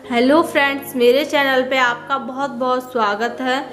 Hello friends, मेरे channel पे आपका बहुत बहुत स्वागत है।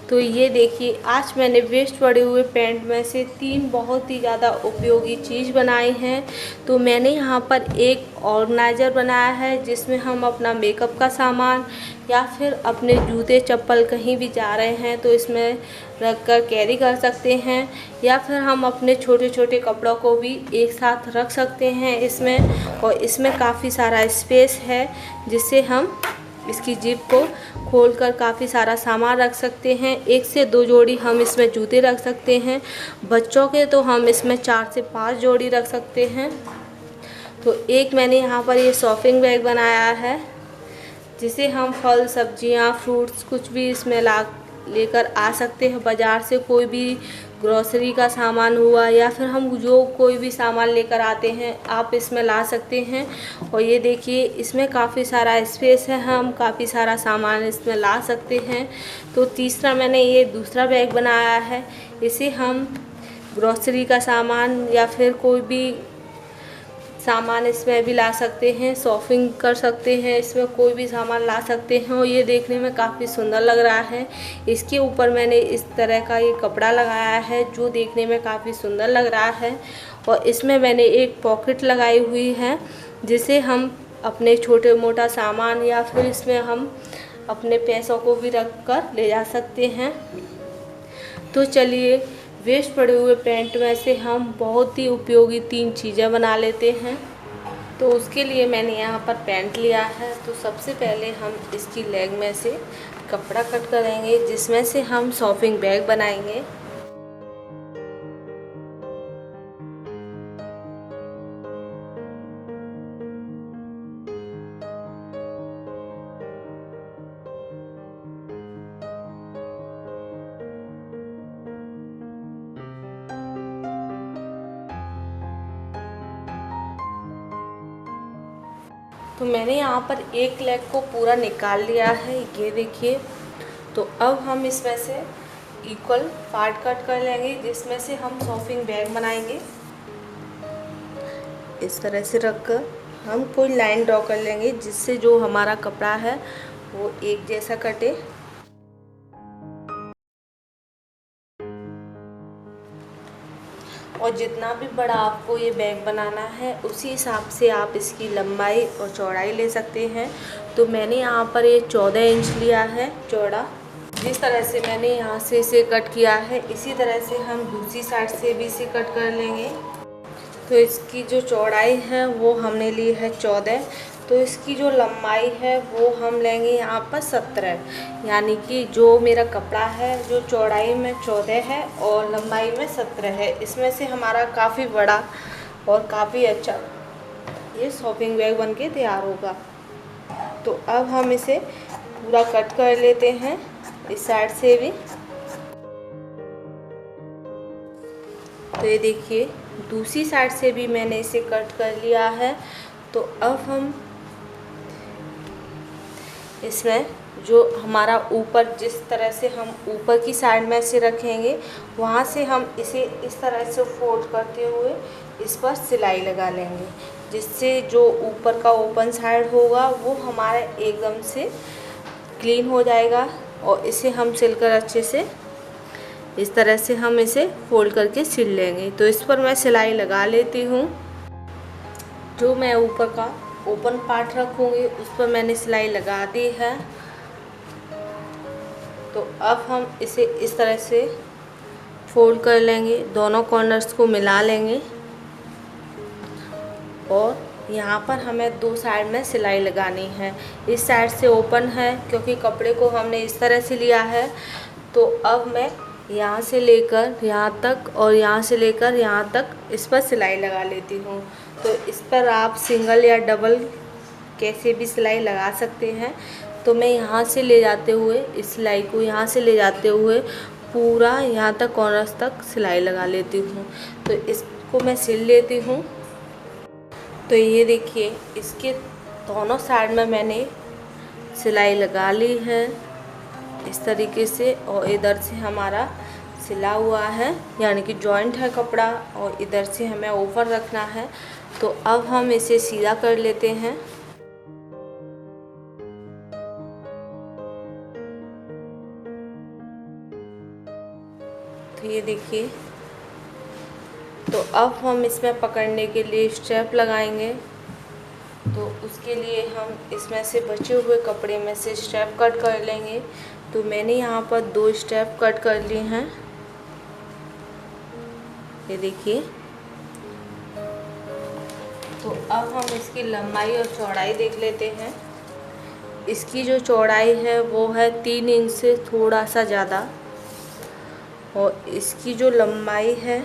तो ये देखिए, आज मैंने वेस्ट पड़े हुए पेंट में से 3 बहुत ही ज़्यादा उपयोगी चीज़ बनाई हैं। तो मैंने यहाँ पर एक ऑर्गेनाइज़र बनाया है जिसमें हम अपना मेकअप का सामान या फिर अपने जूते चप्पल कहीं भी जा रहे हैं तो इसमें रख कर कैरी कर सकते हैं, या फिर हम अपने छोटे छोटे कपड़ों को भी एक साथ रख सकते हैं इसमें। और इसमें काफ़ी सारा स्पेस है जिससे हम इसकी जिप को खोलकर काफ़ी सारा सामान रख सकते हैं। 1 से 2 जोड़ी हम इसमें जूते रख सकते हैं। बच्चों के तो हम इसमें 4 से 5 जोड़ी रख सकते हैं। तो एक मैंने यहाँ पर ये शॉपिंग बैग बनाया है जिसे हम फल, सब्जियाँ, फ्रूट्स कुछ भी इसमें लेकर आ सकते हैं। बाज़ार से कोई भी ग्रोसरी का सामान हुआ या फिर हम जो कोई भी सामान लेकर आते हैं आप इसमें ला सकते हैं। और ये देखिए, इसमें काफ़ी सारा स्पेस है, हम काफ़ी सारा सामान इसमें ला सकते हैं। तो तीसरा मैंने ये दूसरा बैग बनाया है, इसे हम ग्रोसरी का सामान या फिर कोई भी सामान इसमें भी ला सकते हैं, शॉपिंग कर सकते हैं, इसमें कोई भी सामान ला सकते हैं। और ये देखने में काफ़ी सुंदर लग रहा है। इसके ऊपर मैंने इस तरह का ये कपड़ा लगाया है जो देखने में काफ़ी सुंदर लग रहा है। और इसमें मैंने एक पॉकेट लगाई हुई है जिसे हम अपने छोटे मोटा सामान या फिर इसमें हम अपने पैसों को भी रख कर ले जा सकते हैं। तो चलिए, वेस्ट पड़े हुए पेंट में से हम बहुत ही उपयोगी 3 चीज़ें बना लेते हैं। तो उसके लिए मैंने यहाँ पर पेंट लिया है। तो सबसे पहले हम इसकी लेग में से कपड़ा कट करेंगे जिसमें से हम शॉपिंग बैग बनाएंगे। तो मैंने यहाँ पर एक लेग को पूरा निकाल लिया है, ये देखिए। तो अब हम इसमें से इक्वल पार्ट कट कर लेंगे जिसमें से हम शॉपिंग बैग बनाएंगे। इस तरह से रखकर हम कोई लाइन ड्रॉ कर लेंगे जिससे जो हमारा कपड़ा है वो एक जैसा कटे। और जितना भी बड़ा आपको ये बैग बनाना है उसी हिसाब से आप इसकी लंबाई और चौड़ाई ले सकते हैं। तो मैंने यहाँ पर ये 14 इंच लिया है चौड़ा। जिस तरह से मैंने यहाँ से इसे कट किया है इसी तरह से हम दूसरी साइड से भी इसे कट कर लेंगे। तो इसकी जो चौड़ाई है वो हमने ली है 14। तो इसकी जो लंबाई है वो हम लेंगे यहाँ पर 17। यानी कि जो मेरा कपड़ा है जो चौड़ाई में 14 है और लंबाई में 17 है, इसमें से हमारा काफ़ी बड़ा और काफ़ी अच्छा ये शॉपिंग बैग बन के तैयार होगा। तो अब हम इसे पूरा कट कर लेते हैं इस साइड से भी। तो ये देखिए, दूसरी साइड से भी मैंने इसे कट कर लिया है। तो अब हम इसमें जो हमारा ऊपर, जिस तरह से हम ऊपर की साइड में इसे रखेंगे वहाँ से हम इसे इस तरह से फोल्ड करते हुए इस पर सिलाई लगा लेंगे, जिससे जो ऊपर का ओपन साइड होगा वो हमारा एकदम से क्लीन हो जाएगा। और इसे हम सिलकर अच्छे से इस तरह से हम इसे फोल्ड करके सिल लेंगे। तो इस पर मैं सिलाई लगा लेती हूँ। जो मैं ऊपर का ओपन पार्ट रखूँगी उस पर मैंने सिलाई लगा दी है। तो अब हम इसे इस तरह से फोल्ड कर लेंगे, दोनों कॉर्नर्स को मिला लेंगे। और यहाँ पर हमें 2 साइड में सिलाई लगानी है। इस साइड से ओपन है क्योंकि कपड़े को हमने इस तरह से लिया है। तो अब मैं यहाँ से लेकर यहाँ तक और यहाँ से लेकर यहाँ तक इस पर सिलाई लगा लेती हूँ। तो इस पर आप सिंगल या डबल कैसे भी सिलाई लगा सकते हैं। तो मैं यहाँ से ले जाते हुए इस सिलाई को यहाँ से ले जाते हुए पूरा यहाँ तक कॉर्नर्स तक सिलाई लगा लेती हूँ। तो इसको मैं सिल लेती हूँ। तो ये देखिए, इसके दोनों साइड में मैंने सिलाई लगा ली है इस तरीके से। और इधर से हमारा सिला हुआ है, यानी कि जॉइंट है कपड़ा, और इधर से हमें ऊपर रखना है। तो अब हम इसे सीधा कर लेते हैं। तो ये देखिए, तो अब हम इसमें पकड़ने के लिए स्ट्रैप लगाएंगे। तो उसके लिए हम इसमें से बचे हुए कपड़े में से स्ट्रैप कट कर लेंगे। तो मैंने यहाँ पर 2 स्ट्रैप कट कर लिए हैं, ये देखिए। तो अब हम इसकी लंबाई और चौड़ाई देख लेते हैं। इसकी जो चौड़ाई है वो है 3 इंच से थोड़ा सा ज़्यादा, और इसकी जो लंबाई है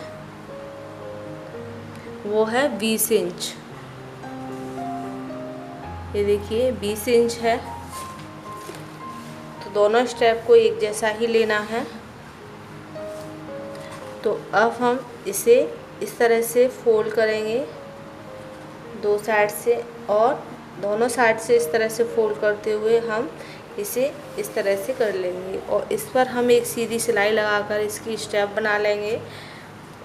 वो है 20 इंच। ये देखिए 20 इंच है। तो दोनों स्टेप को एक जैसा ही लेना है। तो अब हम इसे इस तरह से फोल्ड करेंगे 2 साइड से, और दोनों साइड से इस तरह से फोल्ड करते हुए हम इसे इस तरह से कर लेंगे। और इस पर हम एक सीधी सिलाई लगाकर इसकी स्टेप बना लेंगे।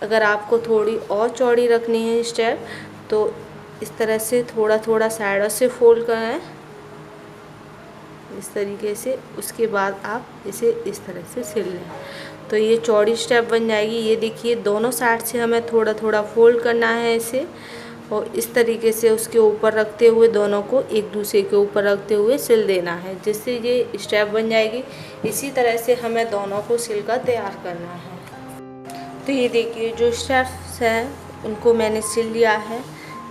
अगर आपको थोड़ी और चौड़ी रखनी है स्टेप, तो इस तरह से थोड़ा थोड़ा साइडों से फोल्ड करें इस तरीके से। उसके बाद आप इसे इस तरह से सिल लें, तो ये चौड़ी स्टेप बन जाएगी। ये देखिए दोनों साइड से हमें थोड़ा थोड़ा फोल्ड करना है इसे, और इस तरीके से उसके ऊपर रखते हुए दोनों को एक दूसरे के ऊपर रखते हुए सिल देना है, जिससे ये स्टेप बन जाएगी। इसी तरह से हमें दोनों को सिलकर तैयार करना है। तो ये देखिए जो स्टेप्स हैं उनको मैंने सिल लिया है,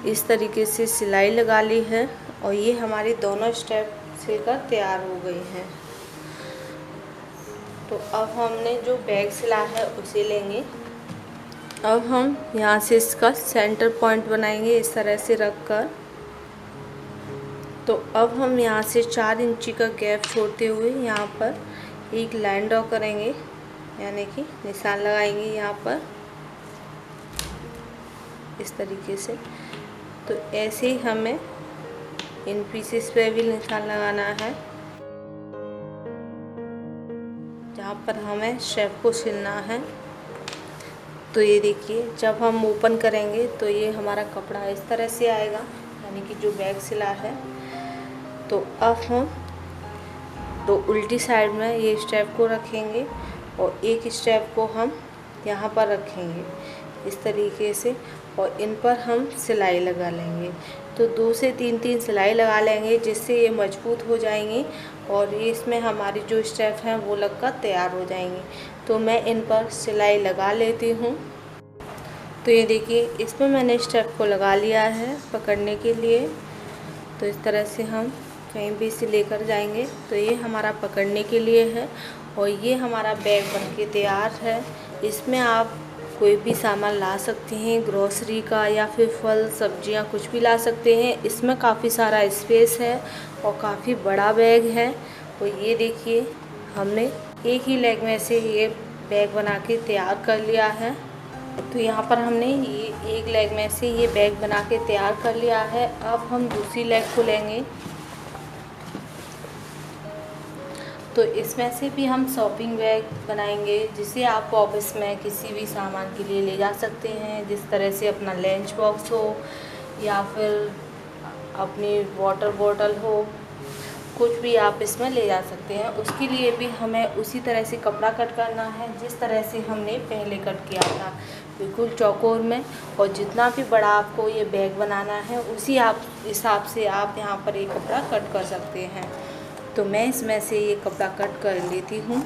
इस तरीके से सिलाई लगा ली है, और ये हमारी दोनों स्टेप सिलकर तैयार हो गई हैं। तो अब हमने जो बैग सिला है उसे लेंगे। अब हम यहाँ से इसका सेंटर पॉइंट बनाएंगे इस तरह से रख कर। तो अब हम यहाँ से 4 इंची का गैप छोड़ते हुए यहाँ पर एक लाइन ड्रॉ करेंगे, यानी कि निशान लगाएंगे यहाँ पर इस तरीके से। तो ऐसे ही हमें इन पीसेस पे भी निशान लगाना है जहाँ पर हमें शेप को सिलना है। तो ये देखिए जब हम ओपन करेंगे तो ये हमारा कपड़ा इस तरह से आएगा, यानी कि जो बैग सिला है। तो अब हम तो उल्टी साइड में ये स्टेप को रखेंगे, और एक स्टेप को हम यहाँ पर रखेंगे इस तरीके से, और इन पर हम सिलाई लगा लेंगे। तो 2 से 3 सिलाई लगा लेंगे, जिससे ये मजबूत हो जाएंगी, और ये इसमें हमारी जो स्टेप हैं वो लगकर तैयार हो जाएंगी। तो मैं इन पर सिलाई लगा लेती हूँ। तो ये देखिए इसमें मैंने स्टेप को लगा लिया है पकड़ने के लिए। तो इस तरह से हम कहीं भी इसे लेकर जाएंगे तो ये हमारा पकड़ने के लिए है, और ये हमारा बैग बनके तैयार है। इसमें आप कोई भी सामान ला सकते हैं, ग्रोसरी का या फिर फल सब्जियां कुछ भी ला सकते हैं। इसमें काफ़ी सारा स्पेस है और काफ़ी बड़ा बैग है। तो ये देखिए हमने एक ही लेग में से ये बैग बना के तैयार कर लिया है। तो यहाँ पर हमने ये एक लेग में से ये बैग बना के तैयार कर लिया है। अब हम दूसरी लेग को लेंगे, तो इसमें से भी हम शॉपिंग बैग बनाएंगे, जिसे आप ऑफिस में किसी भी सामान के लिए ले जा सकते हैं। जिस तरह से अपना लंच बॉक्स हो या फिर अपनी वाटर बॉटल हो, कुछ भी आप इसमें ले जा सकते हैं। उसके लिए भी हमें उसी तरह से कपड़ा कट करना है जिस तरह से हमने पहले कट किया था, बिल्कुल चौकोर में। और जितना भी बड़ा आपको ये बैग बनाना है उसी हिसाब से आप यहाँ पर ये कपड़ा कट कर सकते हैं। तो मैं इसमें से ये कपड़ा कट कर लेती हूँ।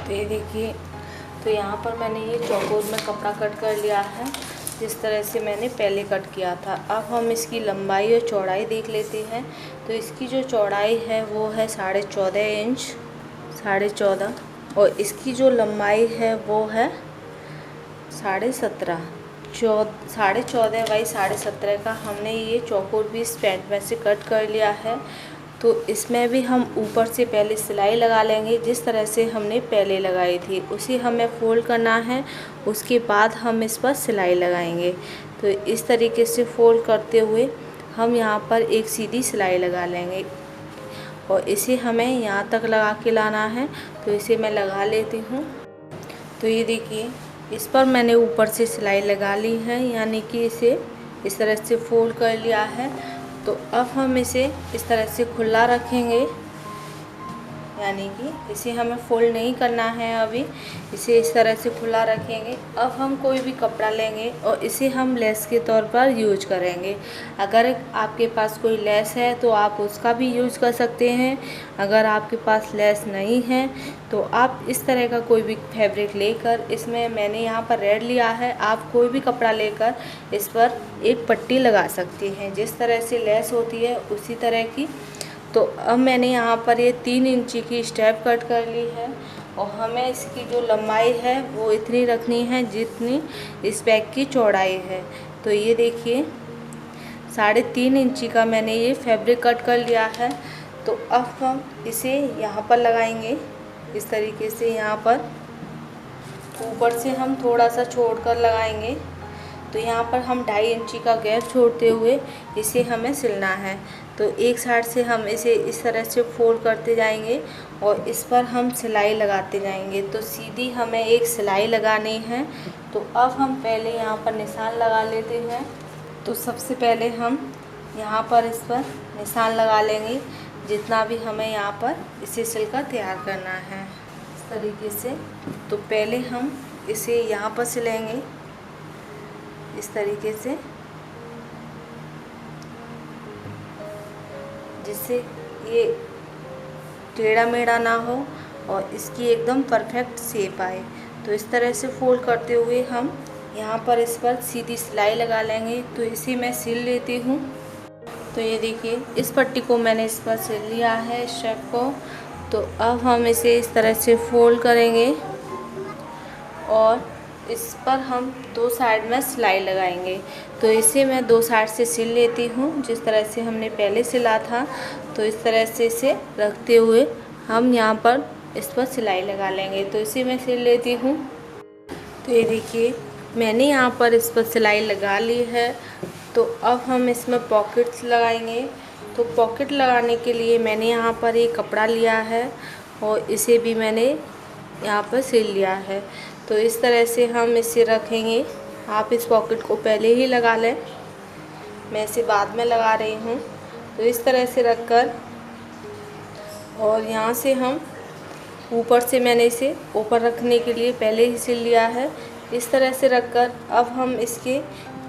तो ये देखिए, तो यहाँ पर मैंने ये चौकोर में कपड़ा कट कर लिया है जिस तरह से मैंने पहले कट किया था। अब हम इसकी लंबाई और चौड़ाई देख लेते हैं। तो इसकी जो चौड़ाई है वो है 14.5 इंच, 14.5, और इसकी जो लंबाई है वो है 17.5। 14.5 बाई 17.5 का हमने ये चौकोर पीस पैंट में से कट कर लिया है। तो इसमें भी हम ऊपर से पहले सिलाई लगा लेंगे, जिस तरह से हमने पहले लगाई थी उसी हमें फोल्ड करना है। उसके बाद हम इस पर सिलाई लगाएंगे। तो इस तरीके से फोल्ड करते हुए हम यहाँ पर एक सीधी सिलाई लगा लेंगे, और इसे हमें यहाँ तक लगा के लाना है। तो इसे मैं लगा लेती हूँ। तो ये देखिए इस पर मैंने ऊपर से सिलाई लगा ली है, यानी कि इसे इस तरह से फोल्ड कर लिया है। तो अब हम इसे इस तरह से खुला रखेंगे, यानी कि इसे हमें फोल्ड नहीं करना है, अभी इसे इस तरह से खुला रखेंगे। अब हम कोई भी कपड़ा लेंगे और इसे हम लेस के तौर पर यूज करेंगे। अगर आपके पास कोई लेस है तो आप उसका भी यूज कर सकते हैं। अगर आपके पास लेस नहीं है तो आप इस तरह का कोई भी फैब्रिक लेकर, इसमें मैंने यहाँ पर रेड लिया है, आप कोई भी कपड़ा लेकर इस पर एक पट्टी लगा सकते हैं, जिस तरह से लेस होती है उसी तरह की। तो अब मैंने यहाँ पर ये 3 इंची की स्टेप कट कर ली है और हमें इसकी जो लंबाई है वो इतनी रखनी है जितनी इस बैग की चौड़ाई है। तो ये देखिए 3.5 इंची का मैंने ये फैब्रिक कट कर लिया है। तो अब हम इसे यहाँ पर लगाएंगे इस तरीके से, यहाँ पर ऊपर से हम थोड़ा सा छोड़कर लगाएंगे। तो यहाँ पर हम 2.5 इंची का गैप छोड़ते हुए इसे हमें सिलना है। तो एक साइड से हम इसे इस तरह से फोल्ड करते जाएंगे और इस पर हम सिलाई लगाते जाएंगे। तो सीधी हमें एक सिलाई लगानी है। तो अब हम पहले यहाँ पर निशान लगा लेते हैं। तो सबसे पहले हम यहाँ पर इस पर निशान लगा लेंगे, जितना भी हमें यहाँ पर इसे सिलकर तैयार करना है इस तरीके से। तो पहले हम इसे यहाँ पर सिलेंगे इस तरीके से, जिससे ये टेढ़ा मेढ़ा ना हो और इसकी एकदम परफेक्ट शेप आए। तो इस तरह से फोल्ड करते हुए हम यहाँ पर इस पर सीधी सिलाई लगा लेंगे। तो इसे मैं सिल लेती हूँ। तो ये देखिए इस पट्टी को मैंने इस पर सिल लिया है स्टेप को। तो अब हम इसे इस तरह से फोल्ड करेंगे और इस पर हम 2 साइड में सिलाई लगाएंगे। तो इसे मैं 2 साइड से सिल लेती हूँ, जिस तरह से हमने पहले सिला था। तो इस तरह से इसे रखते हुए हम यहाँ पर इस पर सिलाई लगा लेंगे। तो इसे मैं सिल लेती हूँ। तो ये देखिए मैंने यहाँ पर इस पर सिलाई लगा ली है। तो अब हम इसमें पॉकेट्स लगाएंगे। तो पॉकेट लगाने के लिए मैंने यहाँ पर एक कपड़ा लिया है और इसे भी मैंने यहाँ पर सिल लिया है। तो इस तरह से हम इसे रखेंगे। आप इस पॉकेट को पहले ही लगा लें, मैं इसे बाद में लगा रही हूँ। तो इस तरह से रखकर और यहाँ से हम ऊपर से मैंने इसे ऊपर रखने के लिए पहले ही सिल लिया है। इस तरह से रखकर अब हम इसके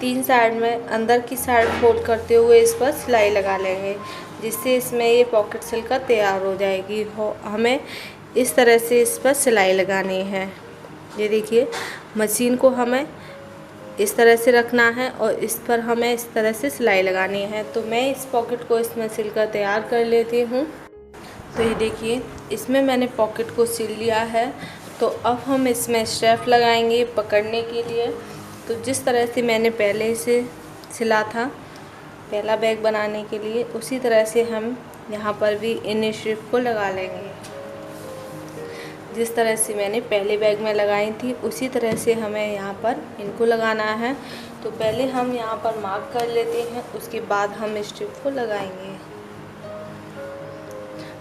3 साइड में अंदर की साइड फोल्ड करते हुए इस पर सिलाई लगा लेंगे, जिससे इसमें ये पॉकेट सिलकर तैयार हो जाएगी। हमें इस तरह से इस पर सिलाई लगानी है। ये देखिए मशीन को हमें इस तरह से रखना है और इस पर हमें इस तरह से सिलाई लगानी है। तो मैं इस पॉकेट को इसमें सिलकर तैयार कर लेती हूँ। तो ये देखिए इसमें मैंने पॉकेट को सिल लिया है। तो अब हम इसमें स्ट्रैप लगाएंगे पकड़ने के लिए। तो जिस तरह से मैंने पहले से सिला था पहला बैग बनाने के लिए, उसी तरह से हम यहाँ पर भी इन स्ट्रिप को लगा लेंगे। जिस तरह से मैंने पहले बैग में लगाई थी उसी तरह से हमें यहाँ पर इनको लगाना है। तो पहले हम यहाँ पर मार्क कर लेते हैं, उसके बाद हम स्ट्रिप को लगाएंगे।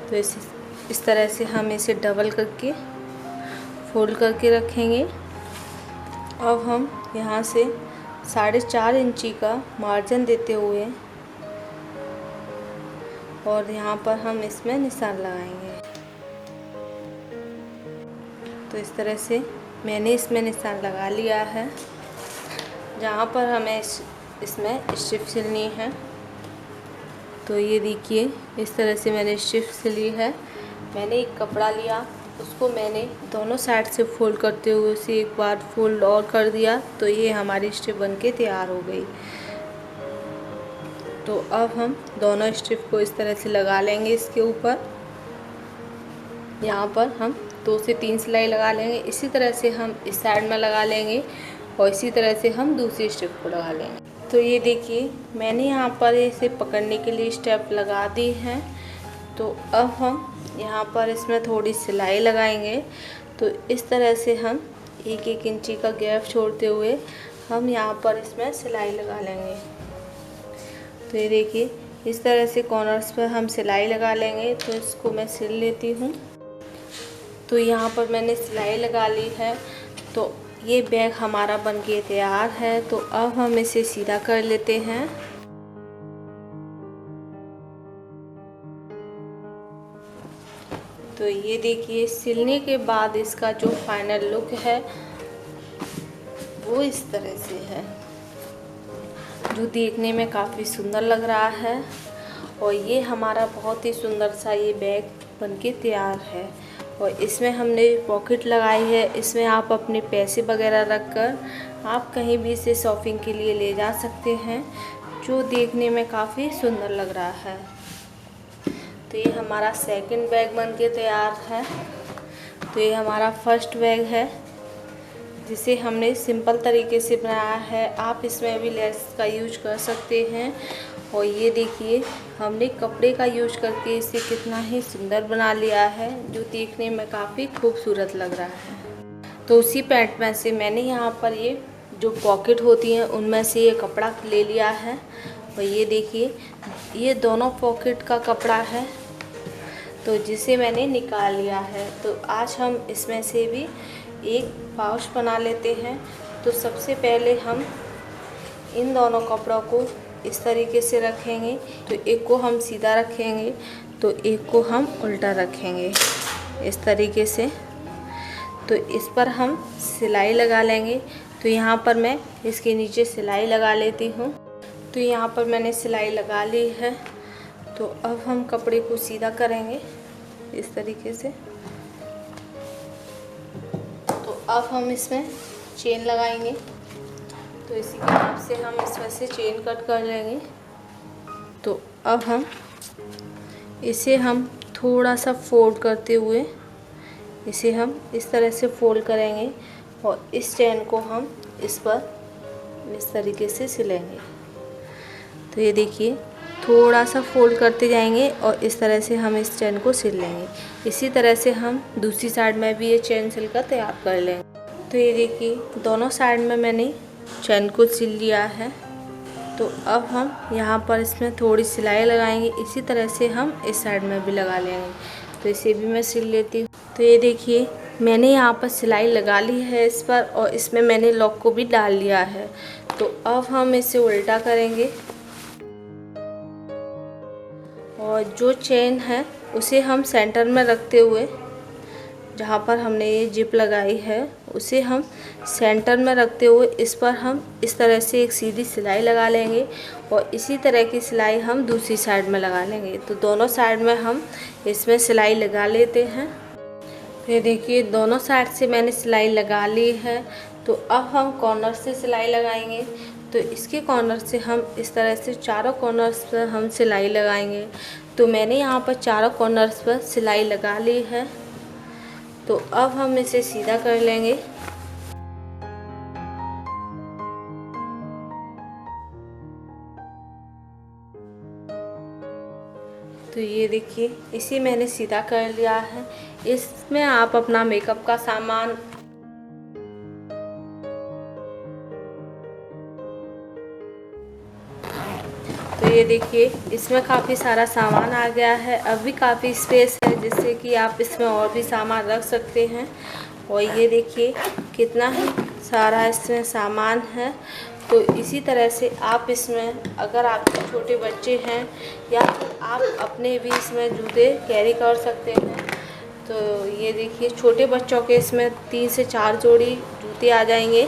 तो इस तरह से हम इसे डबल करके फोल्ड करके रखेंगे। अब हम यहाँ से 4.5 इंची का मार्जिन देते हुए और यहाँ पर हम इसमें निशान लगाएंगे। तो इस तरह से मैंने इसमें निशान लगा लिया है, जहाँ पर हमें इसमें स्ट्रिप सिलनी है। तो ये देखिए इस तरह से मैंने स्ट्रिप सिली है। मैंने एक कपड़ा लिया, उसको मैंने दोनों साइड से फोल्ड करते हुए उसे एक बार फोल्ड और कर दिया। तो ये हमारी स्ट्रिप बनके तैयार हो गई। तो अब हम दोनों स्ट्रिप को इस तरह से लगा लेंगे इसके ऊपर। यहाँ पर हम 2 से 3 सिलाई लगा लेंगे। इसी तरह से हम इस साइड में लगा लेंगे और इसी तरह से हम दूसरी स्ट्रिप को लगा लेंगे। तो ये देखिए मैंने यहाँ पर इसे पकड़ने के लिए स्टेप लगा दी है। तो अब हम यहाँ पर इसमें थोड़ी सिलाई लगाएंगे। तो इस तरह से हम 1-1 इंची का गैप छोड़ते हुए हम यहाँ पर इसमें सिलाई लगा लेंगे। तो ये देखिए इस तरह से कॉर्नर्स पर हम सिलाई लगा लेंगे। तो इसको मैं सिल लेती हूँ। तो यहाँ पर मैंने सिलाई लगा ली है। तो ये बैग हमारा बनके तैयार है। तो अब हम इसे सीधा कर लेते हैं। तो ये देखिए, सिलने के बाद इसका जो फाइनल लुक है वो इस तरह से है, जो देखने में काफ़ी सुंदर लग रहा है। और ये हमारा बहुत ही सुंदर सा ये बैग बनके तैयार है। और इसमें हमने पॉकेट लगाई है। इसमें आप अपने पैसे वगैरह रखकर आप कहीं भी इसे शॉपिंग के लिए ले जा सकते हैं, जो देखने में काफ़ी सुंदर लग रहा है। तो ये हमारा सेकंड बैग बनके तैयार है। तो ये हमारा फर्स्ट बैग है, जिसे हमने सिंपल तरीके से बनाया है। आप इसमें भी लेस का यूज कर सकते हैं। और ये देखिए, हमने कपड़े का यूज करके इसे कितना ही सुंदर बना लिया है, जो देखने में काफ़ी खूबसूरत लग रहा है। तो उसी पैंट में से मैंने यहाँ पर ये जो पॉकेट होती हैं उनमें से ये कपड़ा ले लिया है। और ये देखिए, ये दोनों पॉकेट का कपड़ा है, तो जिसे मैंने निकाल लिया है। तो आज हम इसमें से भी एक पाउच बना लेते हैं। तो सबसे पहले हम इन दोनों कपड़ों को इस तरीके से रखेंगे। तो एक को हम सीधा रखेंगे, तो एक को हम उल्टा रखेंगे इस तरीके से। तो इस पर हम सिलाई लगा लेंगे। तो यहाँ पर मैं इसके नीचे सिलाई लगा लेती हूँ। तो यहाँ पर मैंने सिलाई लगा ली है। तो अब हम कपड़े को सीधा करेंगे इस तरीके से। तो अब हम इसमें चेन लगाएंगे। तो इसी के हिसाब से हम इसमें से चेन कट कर लेंगे। तो अब हम थोड़ा सा फोल्ड करते हुए इसे हम इस तरह से फोल्ड करेंगे। और इस चेन को हम इस पर इस तरीके से सिलेंगे। तो ये देखिए, थोड़ा सा फोल्ड करते जाएंगे और इस तरह से हम इस चेन को सिल लेंगे। इसी तरह से हम दूसरी साइड में भी ये चेन सिलकर तैयार कर लेंगे। तो ये देखिए, दोनों साइड में मैंने चेन को सिल लिया है। तो अब हम यहाँ पर इसमें थोड़ी सिलाई लगाएंगे। इसी तरह से हम इस साइड में भी लगा लेंगे। तो इसे भी मैं सिल लेती हूँ। तो ये देखिए, मैंने यहाँ पर सिलाई लगा ली है इस पर, और इसमें मैंने लॉक को भी डाल लिया है। तो अब हम इसे उल्टा करेंगे और जो चेन है उसे हम सेंटर में रखते हुए, जहाँ पर हमने ये जिप लगाई है उसे हम सेंटर में रखते हुए इस पर हम इस तरह से एक सीधी सिलाई लगा लेंगे। और इसी तरह की सिलाई हम दूसरी साइड में लगा लेंगे। तो दोनों साइड में हम इसमें सिलाई लगा लेते हैं। ये देखिए, दोनों साइड से मैंने सिलाई लगा ली है। तो अब हम कॉर्नर से सिलाई लगाएंगे। तो इसके कॉर्नर से हम इस तरह से चारों कॉर्नर्स पर हम सिलाई लगाएंगे। तो मैंने यहाँ पर चारों कॉर्नर्स पर सिलाई लगा ली है। तो अब हम इसे सीधा कर लेंगे। तो ये देखिए, इसे मैंने सीधा कर लिया है। इसमें आप अपना मेकअप का सामान, तो ये देखिए, इसमें काफ़ी सारा सामान आ गया है। अब भी काफ़ी स्पेस है, जिससे कि आप इसमें और भी सामान रख सकते हैं। और ये देखिए, कितना ही सारा इसमें सामान है। तो इसी तरह से आप इसमें, अगर आपके छोटे बच्चे हैं या आप अपने भी इसमें जूते कैरी कर सकते हैं। तो ये देखिए, छोटे बच्चों के इसमें 3 से 4 जोड़ी जूते आ जाएंगे।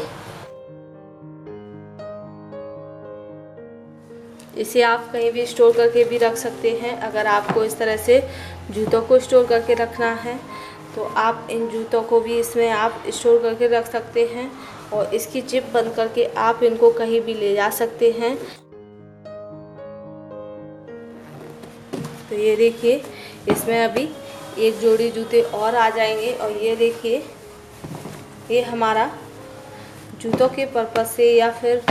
इसे आप कहीं भी स्टोर करके भी रख सकते हैं। अगर आपको इस तरह से जूतों को स्टोर करके रखना है, तो आप इन जूतों को भी इसमें आप स्टोर करके रख सकते हैं। और इसकी जिप बंद करके आप इनको कहीं भी ले जा सकते हैं। तो ये देखिए, इसमें अभी एक जोड़ी जूते और आ जाएंगे। और ये देखिए, ये हमारा जूतों के पर्पज़ से या फिर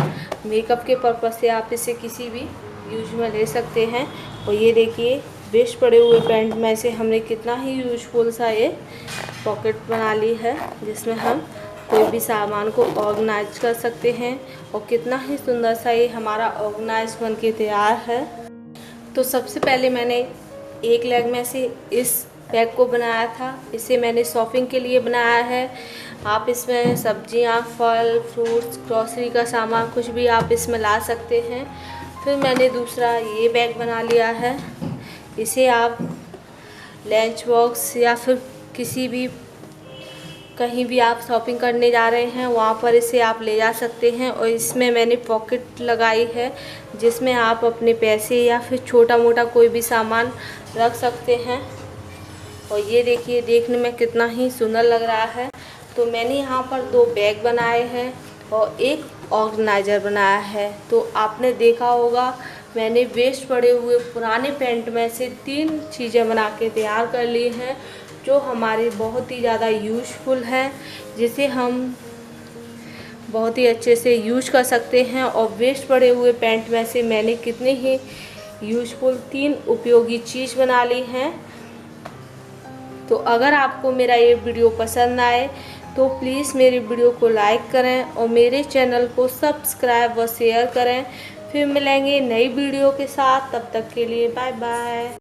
मेकअप के पर्पज़ से आप इसे किसी भी यूज में ले सकते हैं। और ये देखिए, वेस्ट पड़े हुए पैंट में से हमने कितना ही यूजफुल सा ये पॉकेट बना ली है, जिसमें हम कोई भी सामान को ऑर्गेनाइज कर सकते हैं। और कितना ही सुंदर सा ये हमारा ऑर्गेनाइज बन के तैयार है। तो सबसे पहले मैंने एक लेग में से इस बैग को बनाया था। इसे मैंने शॉपिंग के लिए बनाया है। आप इसमें सब्जियां, फल, फ्रूट्स, ग्रॉसरी का सामान कुछ भी आप इसमें ला सकते हैं। फिर मैंने दूसरा ये बैग बना लिया है। इसे आप लंच बॉक्स या फिर किसी भी कहीं भी आप शॉपिंग करने जा रहे हैं वहाँ पर इसे आप ले जा सकते हैं। और इसमें मैंने पॉकेट लगाई है जिसमें आप अपने पैसे या फिर छोटा मोटा कोई भी सामान रख सकते हैं। और ये देखिए, देखने में कितना ही सुंदर लग रहा है। तो मैंने यहाँ पर 2 बैग बनाए हैं और एक ऑर्गेनाइज़र बनाया है। तो आपने देखा होगा मैंने वेस्ट पड़े हुए पुराने पैंट में से 3 चीज़ें बना के तैयार कर ली हैं जो हमारे बहुत ही ज़्यादा यूज़फुल है, जिसे हम बहुत ही अच्छे से यूज कर सकते हैं। और वेस्ट पड़े हुए पैंट में से मैंने कितने ही यूज़फुल 3 उपयोगी चीज़ बना ली हैं। तो अगर आपको मेरा ये वीडियो पसंद आए तो प्लीज़ मेरे वीडियो को लाइक करें और मेरे चैनल को सब्सक्राइब व शेयर करें। फिर मिलेंगे नई वीडियो के साथ, तब तक के लिए बाय बाय।